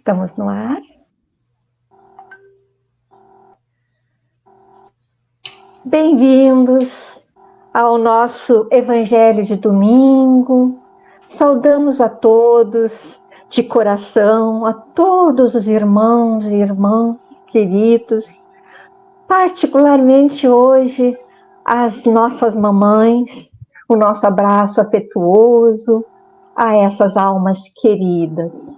Estamos no ar. Bem-vindos ao nosso Evangelho de domingo. Saudamos a todos de coração, a todos os irmãos e irmãs queridos, particularmente hoje as nossas mamães, o nosso abraço afetuoso a essas almas queridas.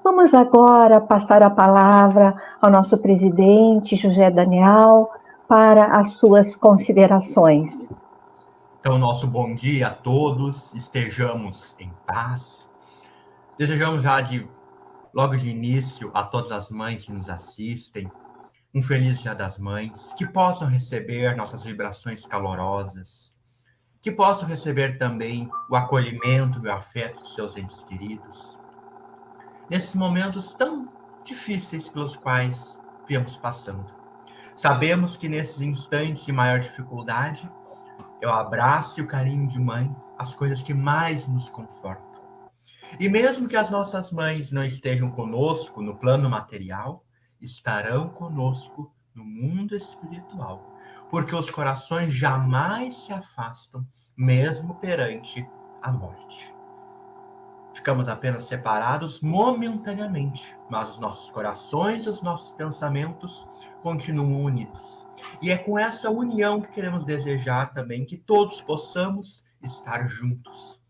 Vamos agora passar a palavra ao nosso presidente, José Daniel, para as suas considerações. Então, nosso bom dia a todos, estejamos em paz. Desejamos já logo de início a todas as mães que nos assistem, um feliz Dia das Mães, que possam receber nossas vibrações calorosas, que possam receber também o acolhimento e o afeto dos seus entes queridos, nesses momentos tão difíceis pelos quais viemos passando. Sabemos que nesses instantes de maior dificuldade, é o abraço e o carinho de mãe, as coisas que mais nos confortam. E mesmo que as nossas mães não estejam conosco no plano material, estarão conosco no mundo espiritual, porque os corações jamais se afastam, mesmo perante a morte. Ficamos apenas separados momentaneamente, mas os nossos corações e os nossos pensamentos continuam unidos. E é com essa união que queremos desejar também que todos possamos estar juntos,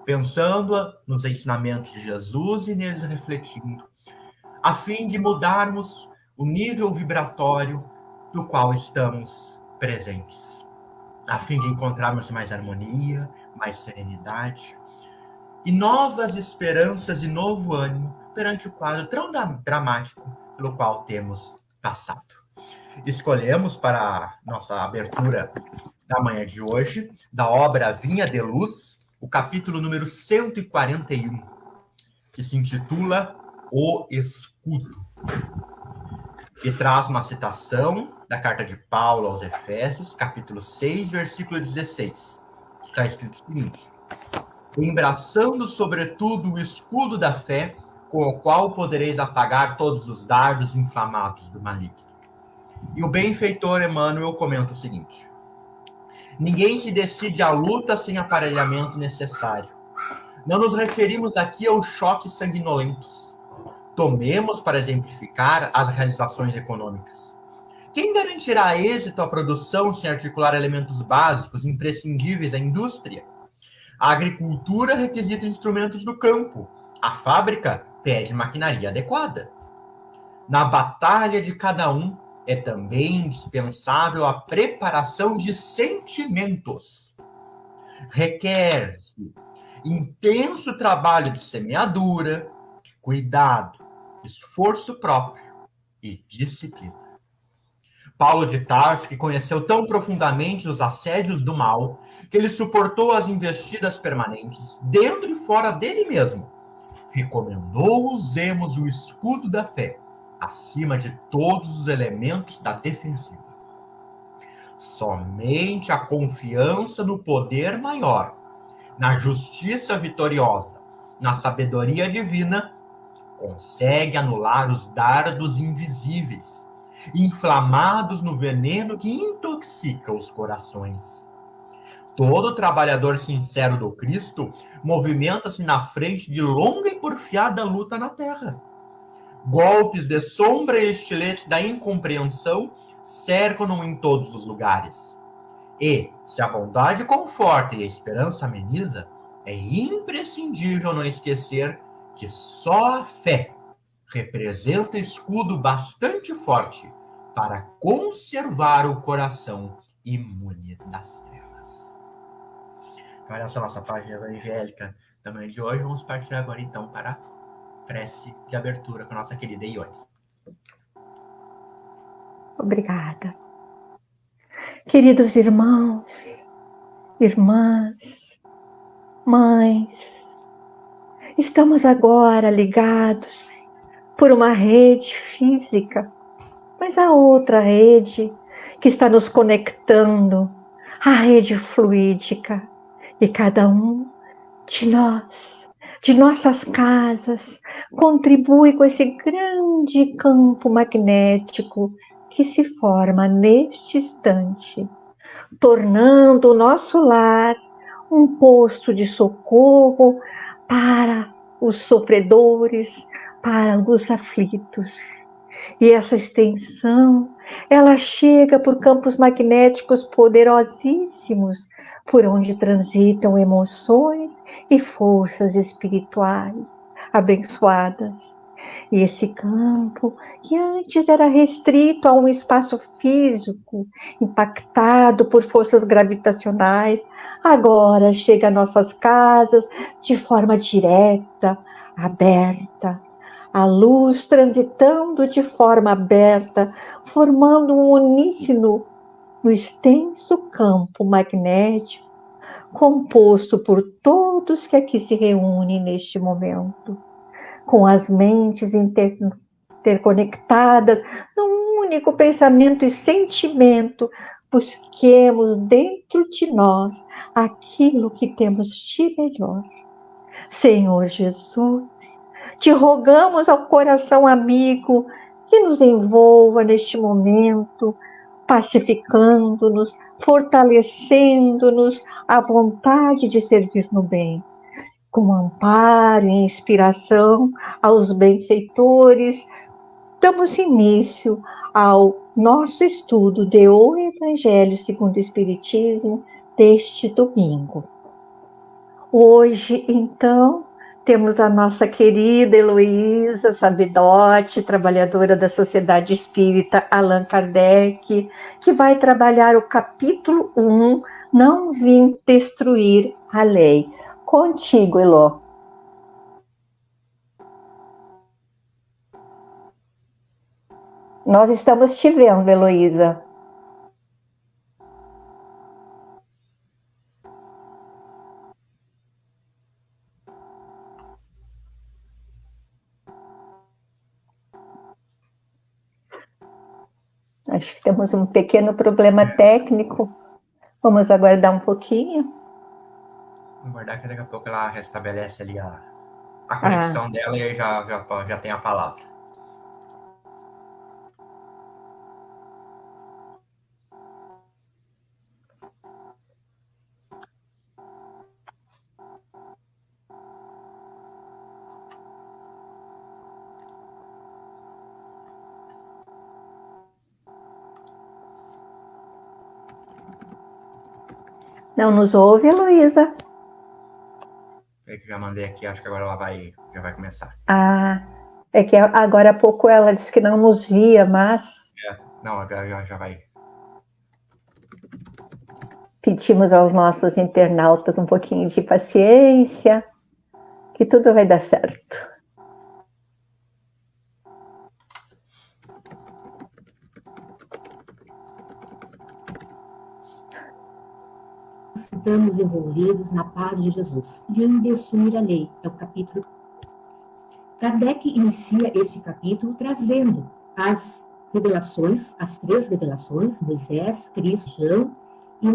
pensando nos ensinamentos de Jesus e neles refletindo, a fim de mudarmos o nível vibratório do qual estamos presentes, a fim de encontrarmos mais harmonia, mais serenidade, e novas esperanças e novo ânimo perante o quadro tão dramático pelo qual temos passado. Escolhemos para a nossa abertura da manhã de hoje, da obra Vinha de Luz, o capítulo número 141, que se intitula O Escudo, e traz uma citação da carta de Paulo aos Efésios, capítulo 6, versículo 16, que está escrito o seguinte: embraçando sobretudo o escudo da fé, com o qual podereis apagar todos os dardos inflamados do maligno. E o benfeitor Emmanuel comenta o seguinte: ninguém se decide à luta sem aparelhamento necessário. Não nos referimos aqui aos choques sanguinolentos. Tomemos para exemplificar as realizações econômicas. Quem garantirá êxito à produção sem articular elementos básicos imprescindíveis à indústria? A agricultura requisita instrumentos do campo. A fábrica pede maquinaria adequada. Na batalha de cada um, é também indispensável a preparação de sentimentos. Requer-se intenso trabalho de semeadura, de cuidado, esforço próprio e disciplina. Paulo de Tarso, que conheceu tão profundamente os assédios do mal, que ele suportou as investidas permanentes, dentro e fora dele mesmo, recomendou usemos o escudo da fé, acima de todos os elementos da defensiva. Somente a confiança no poder maior, na justiça vitoriosa, na sabedoria divina, consegue anular os dardos invisíveis, inflamados no veneno que intoxica os corações. Todo trabalhador sincero do Cristo movimenta-se na frente de longa e porfiada luta na terra. Golpes de sombra e estiletes da incompreensão cercam-no em todos os lugares. E, se a bondade conforta e a esperança ameniza, é imprescindível não esquecer que só a fé representa escudo bastante forte para conservar o coração imune das trevas. Então, essa é a nossa página evangélica da manhã de hoje. Vamos partir agora, então, para a prece de abertura com a nossa querida Ione. Obrigada. Queridos irmãos, irmãs, mães, estamos agora ligados por uma rede física, mas a outra rede que está nos conectando, a rede fluídica, e cada um de nós de nossas casas, contribui com esse grande campo magnético que se forma neste instante, tornando o nosso lar um posto de socorro para os sofredores, para os aflitos. E essa extensão, ela chega por campos magnéticos poderosíssimos, por onde transitam emoções e forças espirituais abençoadas. E esse campo, que antes era restrito a um espaço físico, impactado por forças gravitacionais, agora chega a nossas casas de forma direta, aberta. A luz transitando de forma aberta, formando um uníssono no extenso campo magnético, composto por todos que aqui se reúnem neste momento, com as mentes interconectadas num único pensamento e sentimento. Busquemos dentro de nós aquilo que temos de melhor. Senhor Jesus, te rogamos ao coração amigo que nos envolva neste momento, pacificando-nos, fortalecendo-nos à vontade de servir no bem, com amparo e inspiração aos benfeitores. Damos início ao nosso estudo de O Evangelho segundo o Espiritismo deste domingo. Hoje, então, temos a nossa querida Heloísa Sabidotti, trabalhadora da Sociedade Espírita Allan Kardec, que vai trabalhar o capítulo 1, Não Vim Destruir a Lei. Contigo, Elô. Nós estamos te vendo, Heloísa. Acho que temos um pequeno problema técnico. Vamos aguardar um pouquinho. Vamos aguardar que daqui a pouco ela restabelece ali a conexão dela e aí já tem a palavra. Não nos ouve, Heloísa? É que eu já mandei aqui, acho que agora ela já vai começar. É que agora há pouco ela disse que não nos via, mas... Não, agora já vai. Pedimos aos nossos internautas um pouquinho de paciência, que tudo vai dar certo. Estamos envolvidos na paz de Jesus. Vim destruir a lei, é o capítulo. Kardec inicia este capítulo trazendo as revelações, as 3 revelações, Moisés, Cristo, João, e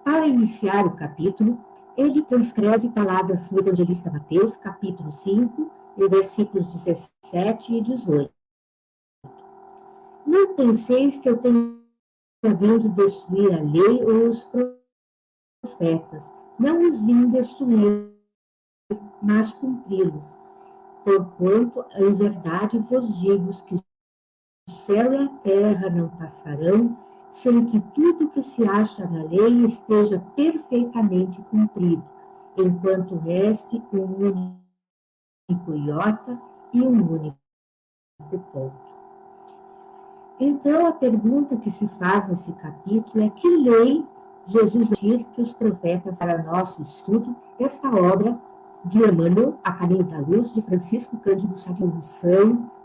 para iniciar o capítulo, ele transcreve palavras do evangelista Mateus, capítulo 5, versículos 17 e 18. Não penseis que eu tenho vindo destruir a lei ou os profetas, não os vim destruir, mas cumpri-los. Porquanto, em verdade vos digo que o céu e a terra não passarão, sem que tudo que se acha na lei esteja perfeitamente cumprido, enquanto reste um único iota e um único ponto. Então, a pergunta que se faz nesse capítulo é: que lei Jesus diz que os profetas, para nosso estudo, essa obra de Emmanuel, A Caminho da Luz, de Francisco Cândido Xavier,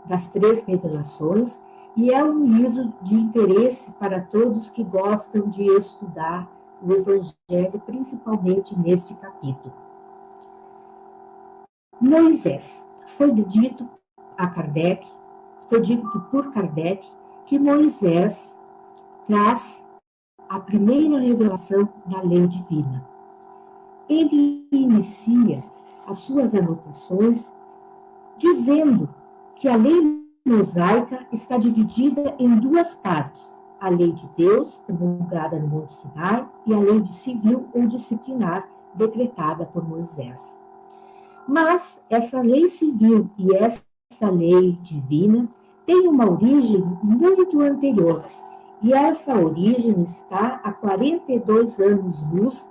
das 3 revelações, e é um livro de interesse para todos que gostam de estudar o Evangelho, principalmente neste capítulo. Moisés, foi dito por Kardec, que Moisés traz a primeira revelação da lei divina. Ele inicia as suas anotações, dizendo que a lei mosaica está dividida em duas partes: a lei de Deus, promulgada no Monte Sinai, e a lei civil ou disciplinar, decretada por Moisés. Mas essa lei civil e essa lei divina têm uma origem muito anterior, e essa origem está a 42 anos-luz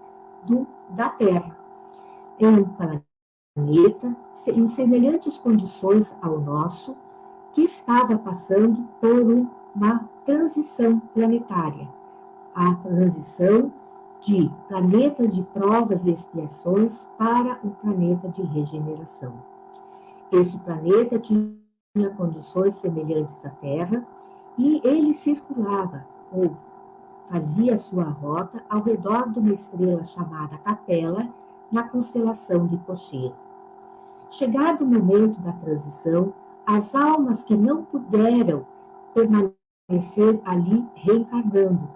da Terra, em um planeta em semelhantes condições ao nosso, que estava passando por uma transição planetária, a transição de planetas de provas e expiações para um planeta de regeneração. Este planeta tinha condições semelhantes à Terra e ele circulava ou fazia sua rota ao redor de uma estrela chamada Capela, na constelação de Cocheiro. Chegado o momento da transição, as almas que não puderam permanecer ali reencarnando,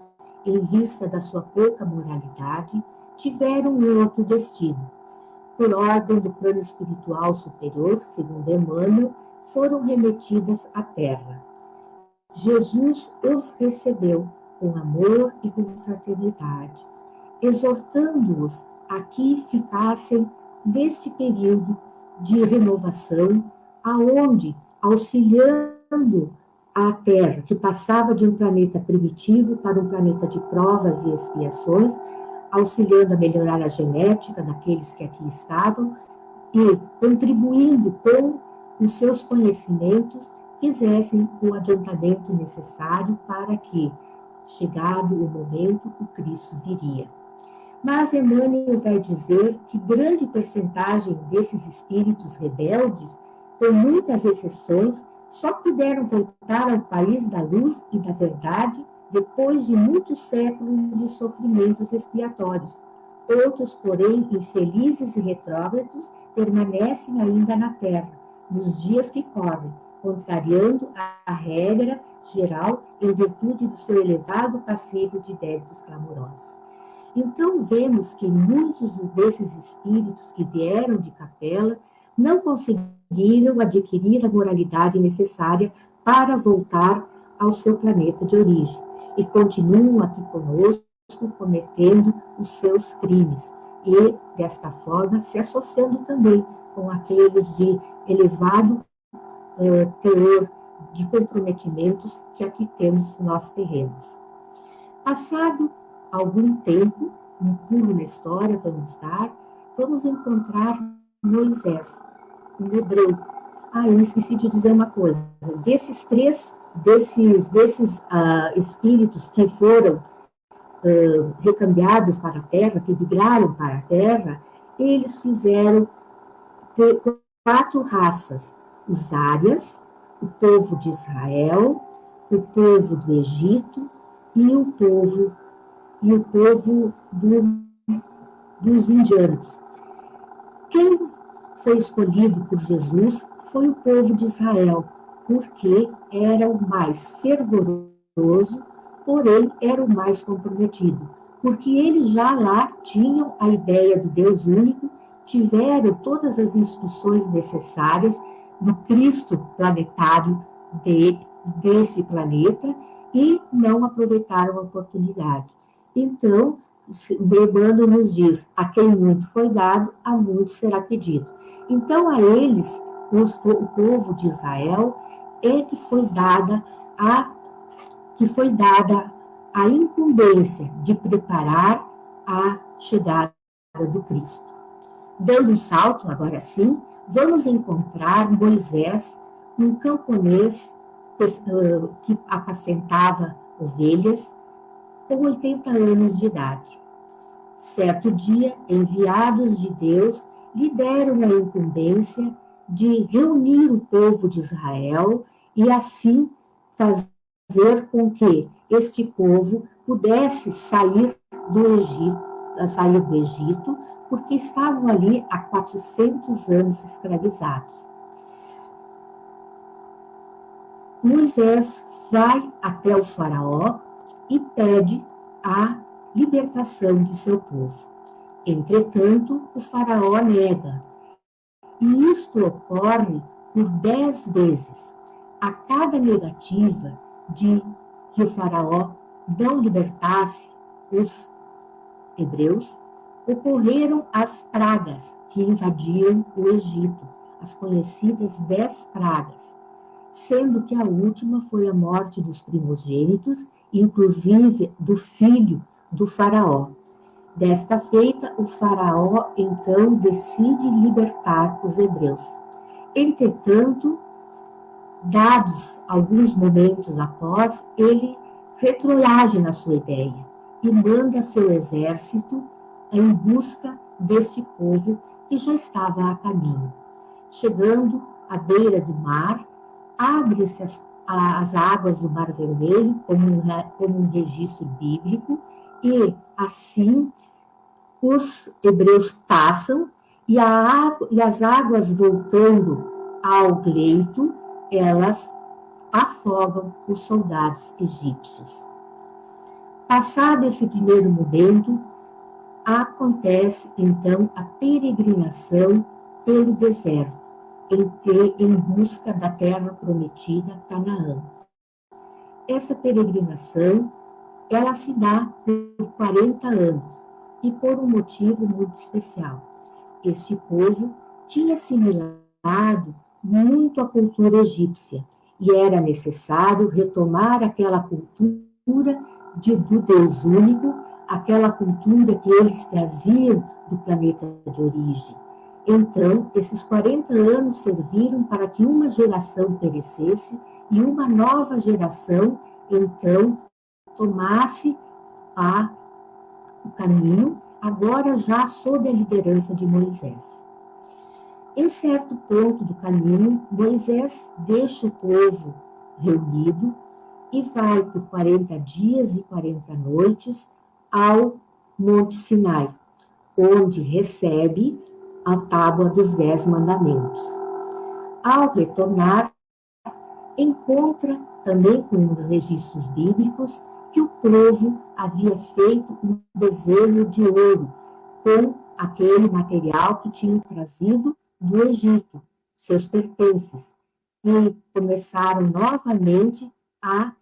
em vista da sua pouca moralidade, tiveram um outro destino. Por ordem do plano espiritual superior, segundo Emmanuel, foram remetidas à Terra. Jesus os recebeu com amor e com fraternidade, exortando-os a que ficassem neste período de renovação, aonde, auxiliando a Terra, que passava de um planeta primitivo para um planeta de provas e expiações, auxiliando a melhorar a genética daqueles que aqui estavam e contribuindo com os seus conhecimentos, fizessem o adiantamento necessário para que, chegado o momento, o Cristo viria. Mas Emmanuel vai dizer que grande percentagem desses espíritos rebeldes, com muitas exceções, só puderam voltar ao país da luz e da verdade depois de muitos séculos de sofrimentos expiatórios. Outros, porém, infelizes e retrógrados, permanecem ainda na Terra, nos dias que correm, contrariando a regra geral em virtude do seu elevado passivo de débitos clamorosos. Então, vemos que muitos desses espíritos que vieram de Capela não conseguiram adquirir a moralidade necessária para voltar ao seu planeta de origem e continuam aqui conosco cometendo os seus crimes e, desta forma, se associando também com aqueles de elevado teor de comprometimentos que aqui temos nós terrenos. Passado algum tempo, um pulo na história vamos encontrar Moisés, um hebreu. Eu me esqueci de dizer uma coisa. Desses espíritos que foram recambiados para a Terra, que migraram para a Terra, eles fizeram 4 raças: os árias, o povo de Israel, o povo do Egito e o povo dos indianos. Quem foi escolhido por Jesus foi o povo de Israel, porque era o mais fervoroso, porém era o mais comprometido, porque eles já lá tinham a ideia do Deus único, tiveram todas as instruções necessárias do Cristo planetário desse planeta e não aproveitaram a oportunidade. Então, o Emmanuel nos diz: a quem muito foi dado, a muito será pedido. Então, a eles, o povo de Israel, é que foi dada a incumbência de preparar a chegada do Cristo. Dando um salto, agora sim, vamos encontrar Moisés, um camponês que apacentava ovelhas, com 80 anos de idade. Certo dia, enviados de Deus lhe deram a incumbência de reunir o povo de Israel e assim fazer com que este povo pudesse sair do Egito, porque estavam ali há 400 anos escravizados. Moisés vai até o faraó e pede a libertação de seu povo. Entretanto, o faraó nega E isto ocorre por 10 vezes. A cada negativa de que o faraó não libertasse os hebreus, ocorreram as pragas que invadiram o Egito, as conhecidas 10 pragas, sendo que a última foi a morte dos primogênitos, inclusive do filho do faraó. Desta feita, o faraó então decide libertar os hebreus. Entretanto, dados alguns momentos após, ele retroage na sua ideia e manda seu exército em busca deste povo que já estava a caminho. Chegando à beira do mar, abre-se as águas do Mar Vermelho, como um registro bíblico, e assim os hebreus passam e as águas voltando ao leito, elas afogam os soldados egípcios. Passado esse primeiro momento, acontece então a peregrinação pelo deserto, em busca da terra prometida, Canaã. Essa peregrinação, ela se dá por 40 anos e por um motivo muito especial. Este povo tinha assimilado muito a cultura egípcia e era necessário retomar aquela cultura do Deus único, aquela cultura que eles traziam do planeta de origem. Então, esses 40 anos serviram para que uma geração perecesse e uma nova geração, então, tomasse o caminho, agora já sob a liderança de Moisés. Em certo ponto do caminho, Moisés deixa o povo reunido e vai por 40 dias e 40 noites ao Monte Sinai, onde recebe a tábua dos 10 mandamentos. Ao retornar, encontra também com os registros bíblicos que o povo havia feito um bezerro de ouro com aquele material que tinham trazido do Egito, seus pertences, e começaram novamente a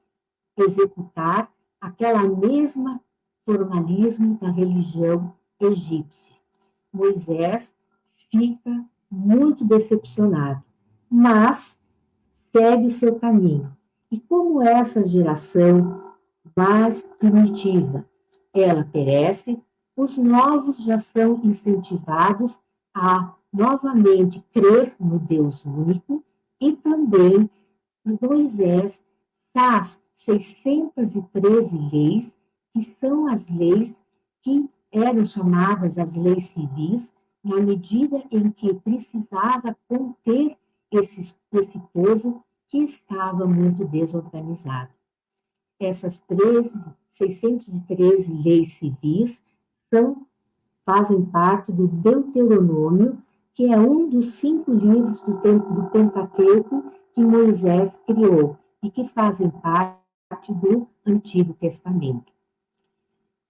executar aquela mesma formalismo da religião egípcia. Moisés fica muito decepcionado, mas segue seu caminho. E como essa geração mais primitiva, ela perece, os novos já são incentivados a novamente crer no Deus único e também Moisés faz 613 leis, que são as leis que eram chamadas as leis civis, na medida em que precisava conter esse povo que estava muito desorganizado. Essas 613 leis civis fazem parte do Deuteronômio, que é um dos 5 livros do Pentateuco que Moisés criou e que fazem parte do Antigo Testamento.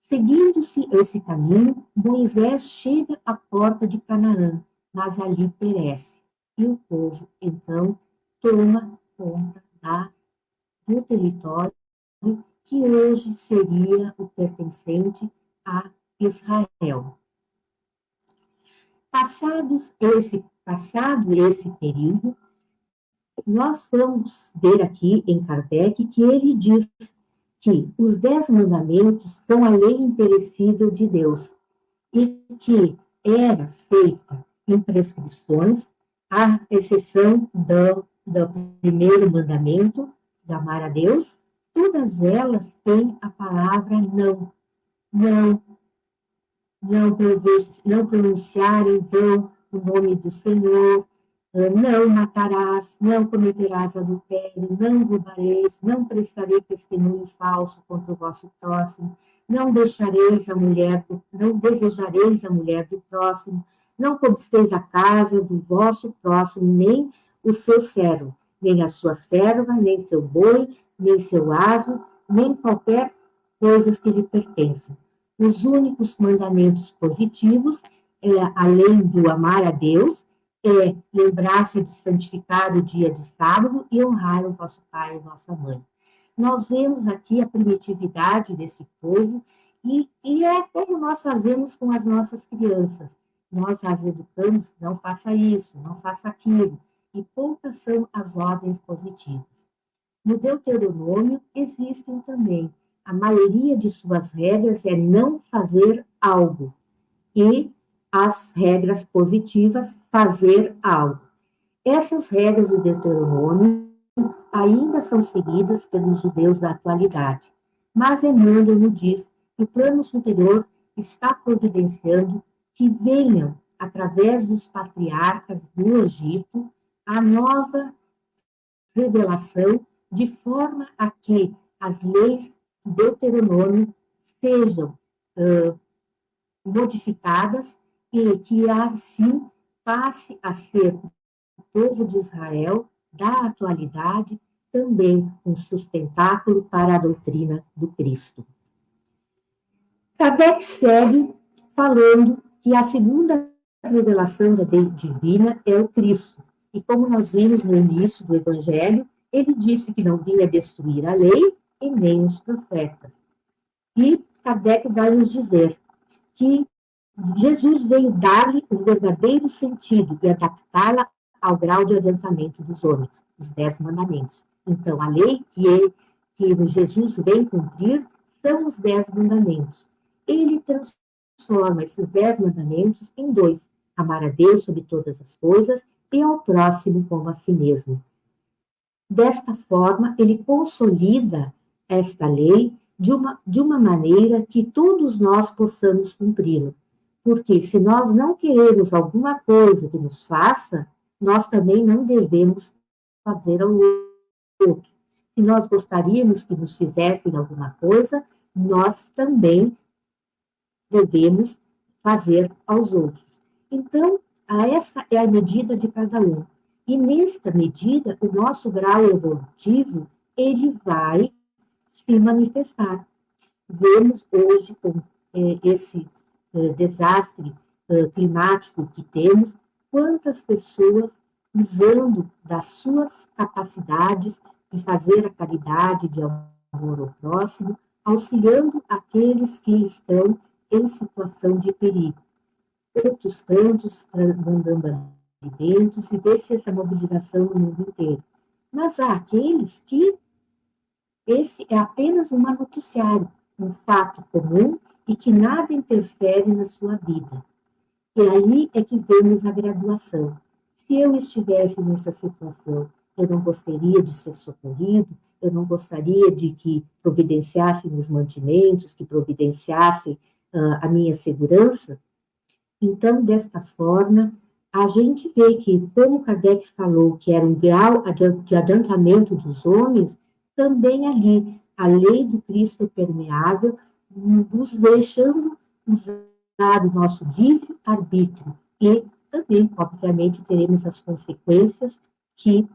Seguindo-se esse caminho, Moisés chega à porta de Canaã, mas ali perece. E o povo, então, toma conta do território que hoje seria o pertencente a Israel. Passado esse período, nós vamos ver aqui em Kardec que ele diz que os 10 mandamentos são a lei imperecível de Deus e que era feita em prescrições, à exceção do primeiro mandamento, de amar a Deus, todas elas têm a palavra não. Não pronunciar, então, o nome do Senhor, não matarás, não cometerás adultério, não roubareis, não prestarei testemunho falso contra o vosso próximo, não desejareis a mulher do próximo, não cobiceis a casa do vosso próximo, nem o seu servo, nem a sua serva, nem seu boi, nem seu asno, nem qualquer coisa que lhe pertença. Os únicos mandamentos positivos, além do amar a Deus, é lembrar-se de santificar o dia de sábado e honrar o vosso pai e a vossa mãe. Nós vemos aqui a primitividade desse povo e é como nós fazemos com as nossas crianças. Nós as educamos, não faça isso, não faça aquilo, e poucas são as ordens positivas. No Deuteronômio existem também, a maioria de suas regras é não fazer algo, e as regras positivas, fazer algo. Essas regras do Deuteronômio ainda são seguidas pelos judeus da atualidade, mas Emmanuel nos diz que o plano superior está providenciando que venham, através dos patriarcas do Egito, a nova revelação, de forma a que as leis do Deuteronômio sejam modificadas e que assim passe a ser o povo de Israel da atualidade também um sustentáculo para a doutrina do Cristo. Kardec segue falando que a segunda revelação da lei divina é o Cristo. E como nós vimos no início do Evangelho, ele disse que não vinha destruir a lei e nem os profetas. E Kardec vai nos dizer que Jesus veio dar-lhe o verdadeiro sentido e adaptá-la ao grau de adiantamento dos homens, os 10 mandamentos. Então, a lei que Jesus vem cumprir são os 10 mandamentos. Ele transforma esses 10 mandamentos em 2: amar a Deus sobre todas as coisas e ao próximo como a si mesmo. Desta forma, ele consolida esta lei de uma maneira que todos nós possamos cumpri-la. Porque se nós não queremos alguma coisa que nos faça, nós também não devemos fazer ao outro. Se nós gostaríamos que nos fizessem alguma coisa, nós também devemos fazer aos outros. Então, essa é a medida de cada um. E nesta medida, o nosso grau evolutivo, ele vai se manifestar. Vemos hoje, com esse desastre climático que temos, quantas pessoas, usando das suas capacidades de fazer a caridade, de amor ao próximo, auxiliando aqueles que estão em situação de perigo. Outros tantos mandando alimentos, e vê-se essa mobilização no mundo inteiro. Mas há aqueles que esse é apenas um noticiário, um fato comum e que nada interfere na sua vida. E aí é que vemos a graduação. Se eu estivesse nessa situação, eu não gostaria de ser socorrido, eu não gostaria de que providenciassem os mantimentos, que providenciassem a minha segurança. Então, desta forma, a gente vê que, como Kardec falou, que era um grau de adiantamento dos homens, também ali a lei do Cristo é permeável, nos deixando usar o nosso livre-arbítrio. E também, obviamente, teremos as consequências que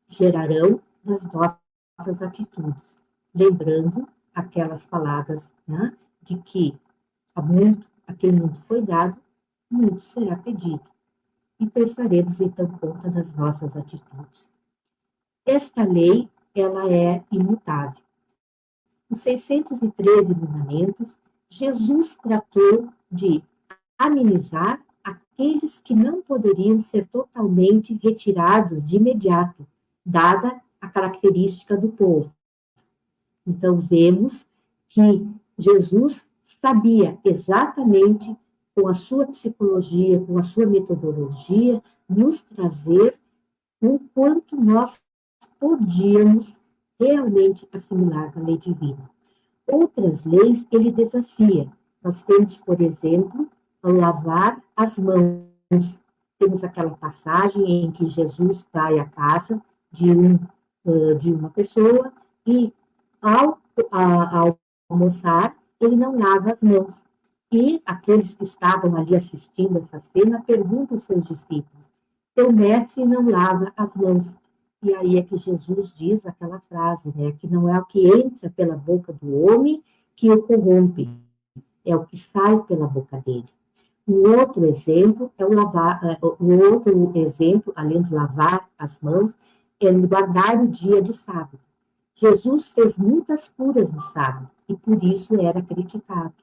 gerarão das nossas atitudes. Lembrando aquelas palavras, né, de que a quem muito foi dado, muito será pedido. E prestaremos, então, conta das nossas atitudes. Esta lei, ela é imutável. Os 613 mandamentos, Jesus tratou de amenizar aqueles que não poderiam ser totalmente retirados de imediato, dada a característica do povo. Então, vemos que Jesus sabia exatamente, com a sua psicologia, com a sua metodologia, nos trazer o quanto nós podíamos realmente assimilar a lei divina. Outras leis ele desafia. Nós temos, por exemplo, lavar as mãos. Temos aquela passagem em que Jesus vai à casa de uma pessoa e, ao almoçar, ele não lava as mãos. E aqueles que estavam ali assistindo essa cena perguntam aos seus discípulos: teu mestre não lava as mãos. E aí é que Jesus diz aquela frase, né, que não é o que entra pela boca do homem que o corrompe, é o que sai pela boca dele. Um outro exemplo é outro exemplo, além de lavar as mãos, é guardar o dia de sábado. Jesus fez muitas curas no sábado e por isso era criticado.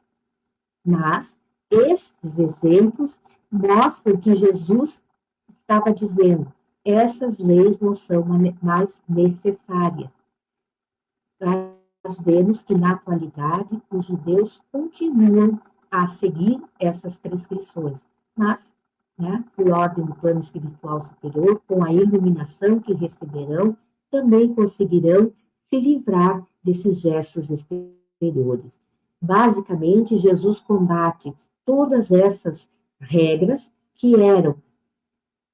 Mas esses exemplos mostram que Jesus estava dizendo: essas leis não são mais necessárias. Nós vemos que, na atualidade, os judeus continuam a seguir essas prescrições, mas, né, por ordem do plano espiritual superior, com a iluminação que receberão, também conseguirão se livrar desses gestos exteriores. Basicamente, Jesus combate todas essas regras que eram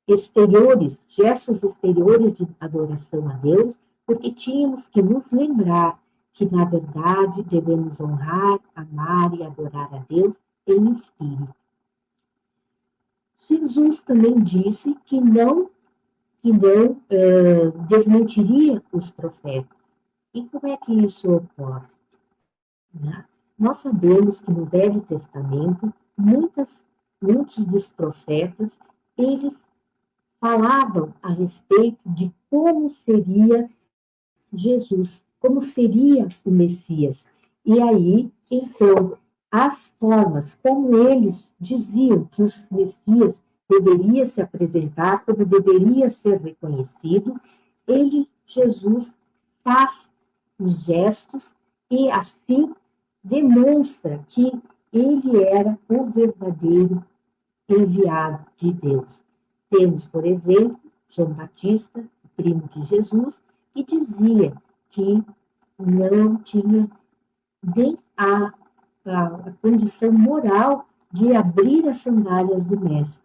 exteriores, gestos exteriores de adoração a Deus, porque tínhamos que nos lembrar que, na verdade, devemos honrar, amar e adorar a Deus em espírito. Jesus também disse que não desmentiria os profetas. E como é que isso ocorre? Né? Nós sabemos que no Velho Testamento, muitos dos profetas, eles falavam a respeito de como seria Jesus, como seria o Messias. E aí, então, as formas como eles diziam que o Messias deveria se apresentar, como deveria ser reconhecido, Jesus, faz os gestos e assim demonstra que ele era o verdadeiro enviado de Deus. Temos, por exemplo, João Batista, primo de Jesus, que dizia que não tinha nem a condição moral de abrir as sandálias do Mestre.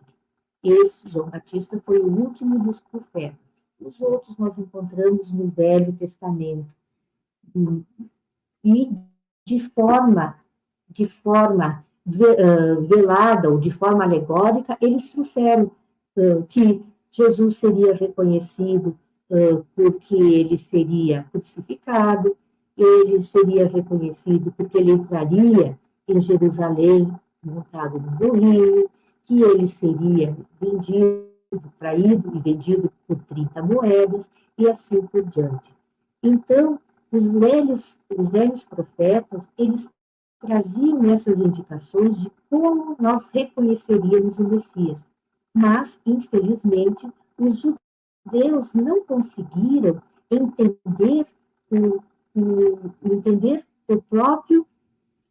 Esse, João Batista, foi o último dos profetas. Os outros nós encontramos no Velho Testamento. E de forma velada ou de forma alegórica, eles trouxeram que Jesus seria reconhecido porque ele seria crucificado, ele seria reconhecido porque ele entraria em Jerusalém montado no burrinho, que ele seria vendido, traído e vendido por 30 moedas, e assim por diante. Então, os velhos profetas, eles traziam essas indicações de como nós reconheceríamos o Messias. Mas, infelizmente, os judeus não conseguiram entender o próprio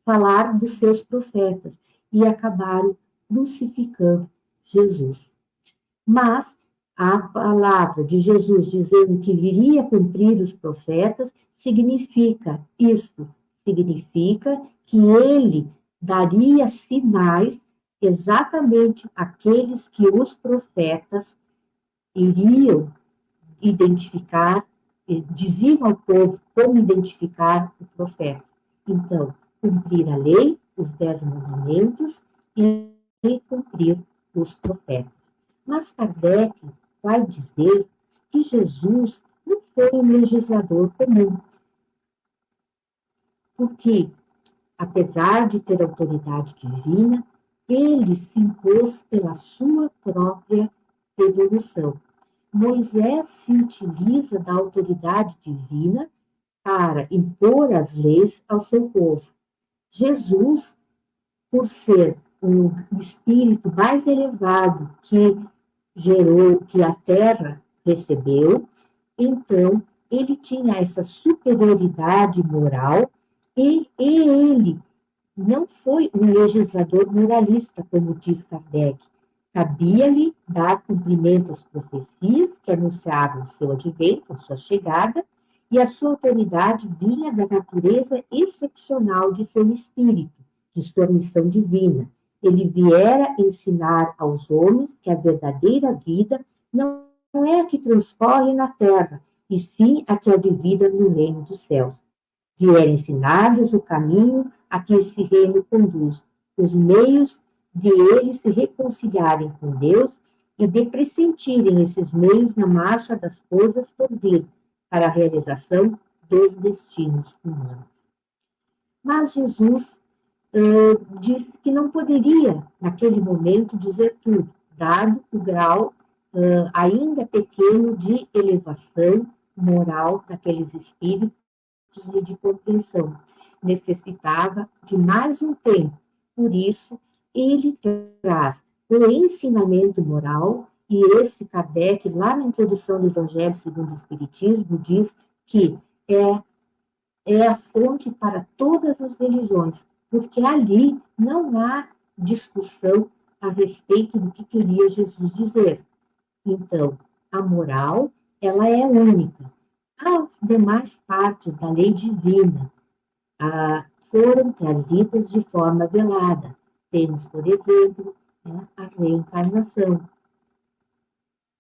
falar dos seus profetas e acabaram crucificando Jesus. Mas a palavra de Jesus dizendo que viria cumprir os profetas significa que ele daria sinais exatamente aqueles que os profetas iriam identificar, diziam ao povo como identificar o profeta. Então, cumprir a lei, os 10 mandamentos e cumprir os profetas. Mas Kardec vai dizer que Jesus não foi um legislador comum, porque, apesar de ter autoridade divina, ele se impôs pela sua própria evolução. Moisés se utiliza da autoridade divina para impor as leis ao seu povo. Jesus, por ser um espírito mais elevado que a terra recebeu, então ele tinha essa superioridade moral e ele não foi um legislador moralista, como diz Kardec. Cabia-lhe dar cumprimento às profecias que anunciavam o seu advento, a sua chegada, e a sua autoridade vinha da natureza excepcional de seu espírito, de sua missão divina. Ele viera ensinar aos homens que a verdadeira vida não é a que transcorre na terra, e sim a que é vivida no reino dos céus. Viera ensinar-lhes o caminho a que esse reino conduz, os meios de eles se reconciliarem com Deus e de pressentirem esses meios na marcha das coisas por vir, para a realização dos destinos humanos. Mas Jesus disse que não poderia, naquele momento, dizer tudo, dado o grau ainda pequeno de elevação moral daqueles espíritos e de compreensão. Necessitava de mais um tempo. Por isso, ele traz o ensinamento moral, e esse Kardec, lá na introdução do Evangelho segundo o Espiritismo, diz que é a fonte para todas as religiões, porque ali não há discussão a respeito do que queria Jesus dizer. Então, a moral, ela é única. As demais partes da lei divina foram trazidas de forma velada. Temos, por exemplo, a reencarnação.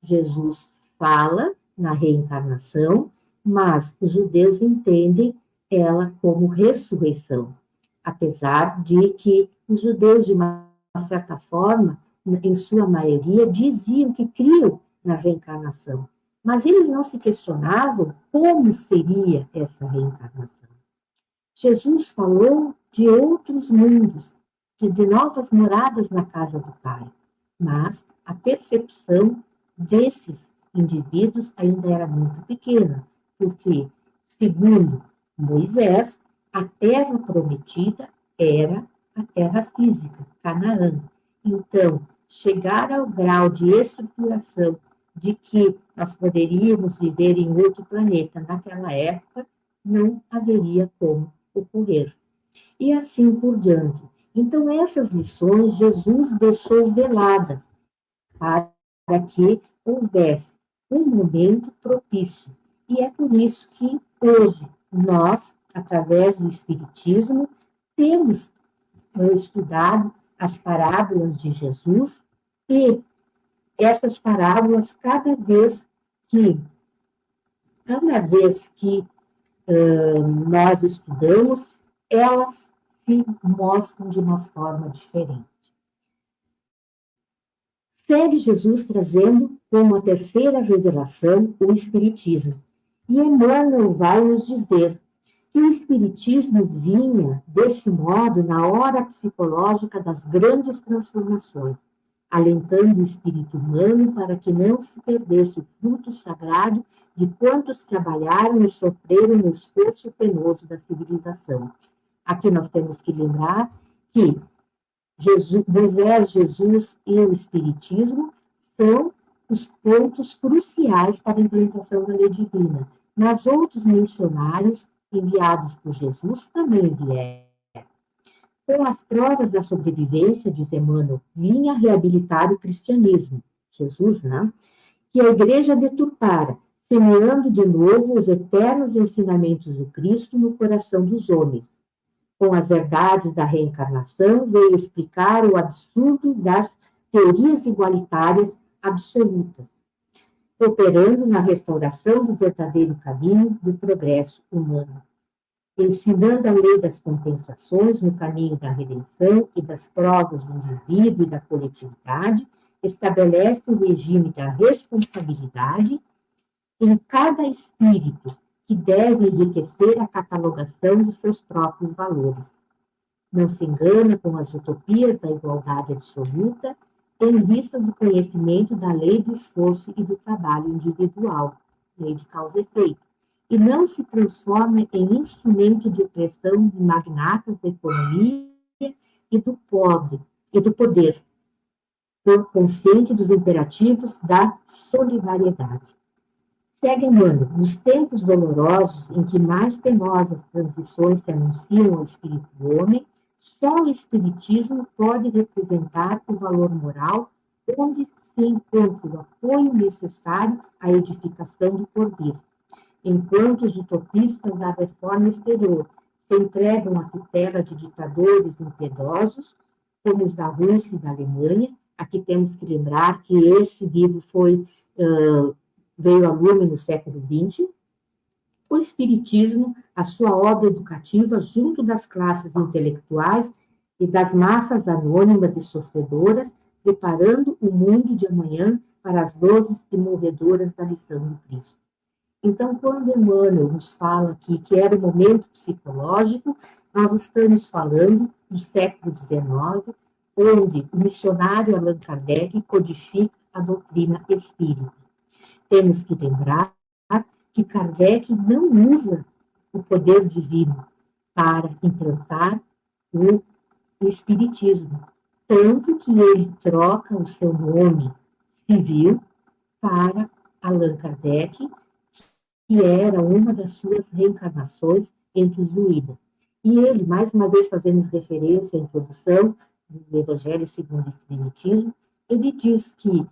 Jesus fala na reencarnação, mas os judeus entendem ela como ressurreição, apesar de que os judeus, de uma certa forma, em sua maioria, diziam que criam na reencarnação, mas eles não se questionavam como seria essa reencarnação. Jesus falou de outros mundos, de novas moradas na casa do Pai, mas a percepção desses indivíduos ainda era muito pequena, porque, segundo Moisés, a terra prometida era a terra física, Canaã. Então, chegar ao grau de estruturação de que nós poderíamos viver em outro planeta naquela época, não haveria como ocorrer. E assim por diante. Então, essas lições Jesus deixou veladas para que houvesse um momento propício. E é por isso que hoje nós, através do Espiritismo, temos estudado as parábolas de Jesus, e essas parábolas, cada vez que nós estudamos, elas se mostram de uma forma diferente. Segue Jesus trazendo como a terceira revelação o Espiritismo. E Emmanuel vai nos dizer que o Espiritismo vinha, desse modo, na hora psicológica das grandes transformações, alentando o espírito humano para que não se perdesse o fruto sagrado de quantos trabalharam e sofreram no esforço penoso da civilização. Aqui nós temos que lembrar que Moisés, Jesus e o Espiritismo são os pontos cruciais para a implementação da lei divina. Mas outros missionários enviados por Jesus também vieram. Com as provas da sobrevivência, diz Emmanuel, vinha reabilitar o cristianismo, Jesus, né? Que a igreja deturpara, semeando de novo os eternos ensinamentos do Cristo no coração dos homens. Com as verdades da reencarnação, veio explicar o absurdo das teorias igualitárias absolutas, operando na restauração do verdadeiro caminho do progresso humano. Ensinando a lei das compensações no caminho da redenção e das provas do indivíduo e da coletividade, estabelece o regime da responsabilidade em cada espírito, que deve enriquecer a catalogação dos seus próprios valores. Não se engana com as utopias da igualdade absoluta, em vista do conhecimento da lei do esforço e do trabalho individual, lei de causa e efeito, e não se transforma em instrumento de opressão de magnatas da economia e do poder, consciente dos imperativos da solidariedade. Segue Emmanuel, nos tempos dolorosos em que mais penosas transições se anunciam ao espírito do homem, só o Espiritismo pode representar o valor moral onde se encontra o apoio necessário à edificação do porvir. Enquanto os utopistas da reforma exterior se entregam à tutela de ditadores impiedosos, como os da Rússia e da Alemanha, aqui temos que lembrar que esse livro veio a lume no século XX, o Espiritismo, a sua obra educativa, junto das classes intelectuais e das massas anônimas e sofredoras, preparando o mundo de amanhã para as doses imorredoras da lição do Cristo. Então, quando Emmanuel nos fala aqui que era o momento psicológico, Nós estamos falando do século XIX, onde o missionário Allan Kardec codifica a doutrina espírita. Temos que lembrar que Kardec não usa o poder divino para implantar o espiritismo, tanto que ele troca o seu nome civil para Allan Kardec, que era uma das suas reencarnações entre os druidas. E ele, mais uma vez fazendo referência à introdução do Evangelho segundo o Espiritismo, ele diz que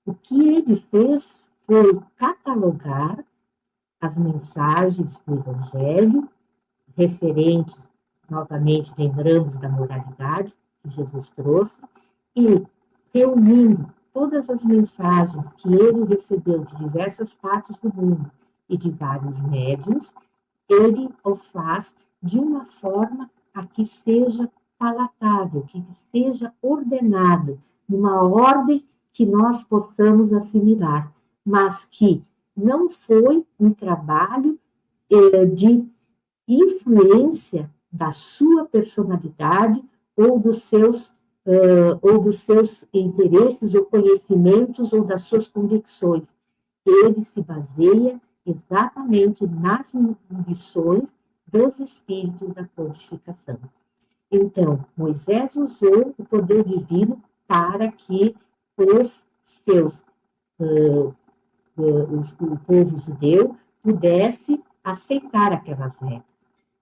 o que ele fez foi catalogar as mensagens do Evangelho, referentes, novamente, lembramos da moralidade que Jesus trouxe, e reunindo todas as mensagens que ele recebeu de diversas partes do mundo e de vários médiuns, ele o faz de uma forma a que seja palatável, que seja ordenado, numa ordem que nós possamos assimilar, mas que não foi um trabalho de influência da sua personalidade ou dos seus interesses ou conhecimentos ou das suas convicções. Ele se baseia exatamente nas lições dos espíritos da codificação. Então, Moisés usou o poder divino para que o povo judeu pudesse aceitar aquelas regras.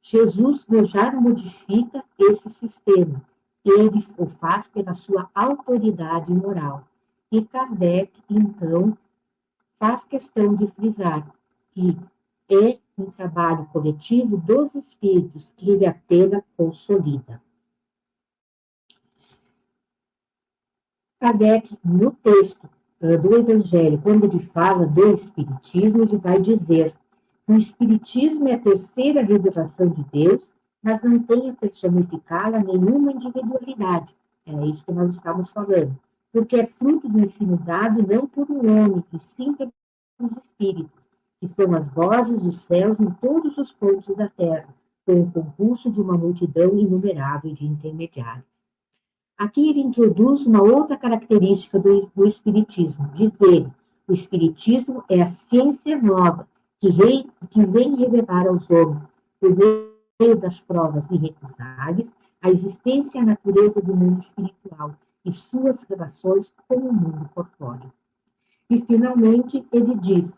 Jesus já modifica esse sistema. Ele o faz pela sua autoridade moral. E Kardec, então, faz questão de frisar que é um trabalho coletivo dos espíritos que ele apenas consolida. Kardec, no texto do Evangelho, quando ele fala do Espiritismo, ele vai dizer que o Espiritismo é a terceira revelação de Deus, mas não tem a personificá-la nenhuma individualidade. É isso que nós estamos falando. Porque é fruto do ensino dado não por um homem, e sim pelos espíritos, que são as vozes dos céus em todos os pontos da terra, com o concurso de uma multidão inumerável de intermediários. Aqui ele introduz uma outra característica do Espiritismo. Diz ele, o Espiritismo é a ciência nova que vem revelar aos homens, por meio das provas irrecusáveis, a existência e a natureza do mundo espiritual e suas relações com o mundo corpóreo. E, finalmente, ele diz,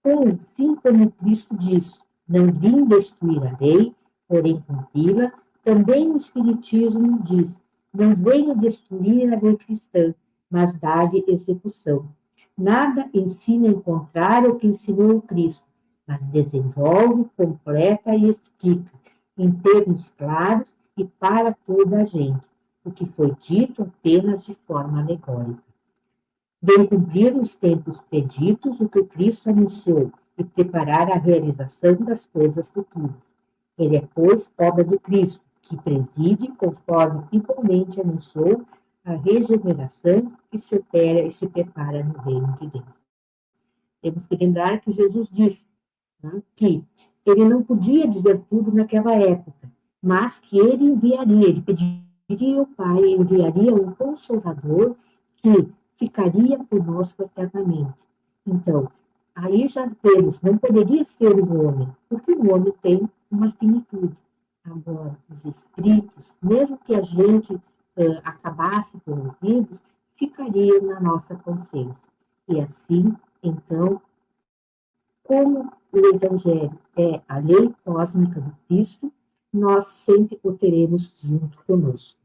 assim como Cristo diz, não vim destruir a lei, porém cumpri-la, também o Espiritismo diz, não venho destruir a lei cristã, mas dar-lhe execução. Nada ensina em contrário ao que ensinou o Cristo, mas desenvolve, completa e explica, em termos claros e para toda a gente, o que foi dito apenas de forma alegórica. Vem cumprir nos tempos preditos o que o Cristo anunciou e preparar a realização das coisas futuras. Ele é, pois, obra do Cristo, que preside, conforme igualmente anunciou, a regeneração que se opera e se prepara no reino de Deus. Temos que lembrar que Jesus disse, né, que ele não podia dizer tudo naquela época, mas que ele enviaria, ele pediria ao Pai, enviaria um Consolador que ficaria conosco eternamente. Então, aí já temos, não poderia ser um homem, porque o homem tem uma finitude. Agora, os espíritos, mesmo que a gente acabasse com os livros, ficariam na nossa consciência. E assim, então, como o Evangelho é a lei cósmica do Cristo, nós sempre o teremos junto conosco.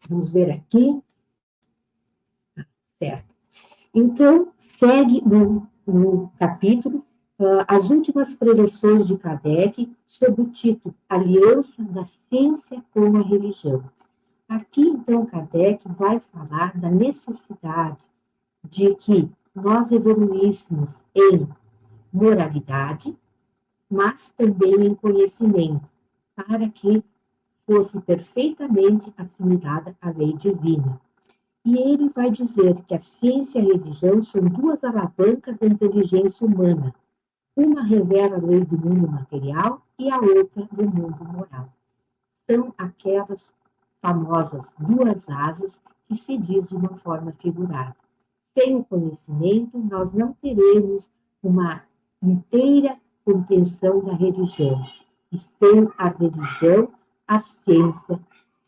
Vamos ver aqui. Certo. Então, segue no capítulo as últimas preleções de Kardec sob o título Aliança da Ciência com a Religião. Aqui, então, Kardec vai falar da necessidade de que nós evoluíssemos em moralidade, mas também em conhecimento, para que fosse perfeitamente assimilada a lei divina. E ele vai dizer que a ciência e a religião são duas alavancas da inteligência humana, Uma revela a lei do mundo material e a outra do mundo moral. São aquelas famosas duas asas que se diz de uma forma figurada. Sem o conhecimento, nós não teremos uma inteira compreensão da religião. E sem a religião, a ciência